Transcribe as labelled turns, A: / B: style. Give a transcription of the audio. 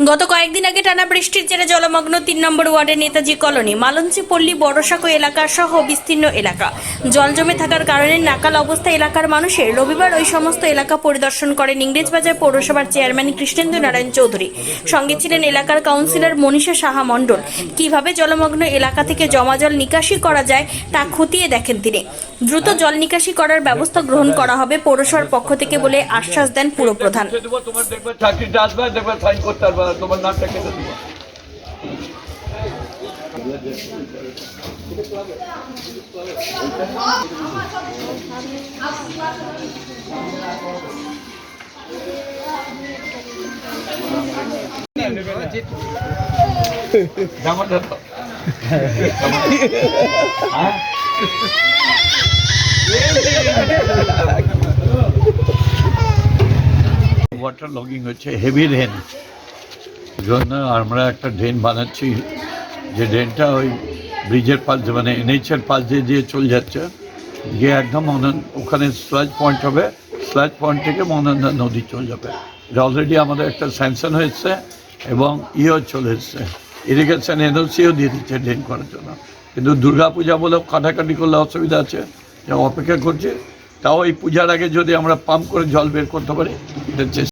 A: গত কয়েকদিন আগে টানা বৃষ্টির জেরে জলমগ্ন ৩ নম্বর ওয়ার্ডের নেতাজি কলোনি, মালঞ্চি পল্লী, বড়সাঁকো এলাকা সহ বিস্তীর্ণ এলাকা। জল জমে থাকার কারণে নাকাল অবস্থা এলাকার মানুষের। রবিবার ওই সমস্ত এলাকা পরিদর্শন করেন ইংরেজবাজার পৌরসভার চেয়ারম্যান কৃষ্ণেন্দু নারায়ণ চৌধুরী। সঙ্গে ছিলেন এলাকার কাউন্সিলর মনীষা সাহা মণ্ডল। কিভাবে জলমগ্ন এলাকা থেকে জমা জল নিকাশি করা যায় তা খতিয়ে দেখেন তিনি। দ্রুত জল নিকাশি করার ব্যবস্থা গ্রহণ করা হবে পৌরসভার পক্ষ থেকে বলে আশ্বাস দেন পুরপ্রধান।
B: তোমার নামটা কেটে দেবো। জামাটা তো ওয়াটার লগিং হচ্ছে, হেভি রেন জন্য আমরা একটা ড্রেন বানাচ্ছি, যে ড্রেনটা ওই ব্রিজের পাশ মানে এনএইচের পাশ দিয়ে চলে যাচ্ছে, গিয়ে একদম ওখানে স্লাজ পয়েন্ট হবে, স্লাজ পয়েন্ট থেকে মহানন্দা নদী চলে যাবে। এটা অলরেডি আমাদের একটা স্যাংশন হয়েছে এবং চলে এসছে, ইরিগেশন এনওসিও দিয়ে দিচ্ছে ড্রেন করার জন্য। কিন্তু দুর্গাপূজা বলে কাটাকাটি করলে অসুবিধা আছে, যা অপেক্ষা করছে। তাও এই পূজার আগে যদি আমরা পাম্প করে জল বের করতে পারি, এটা চেষ্টা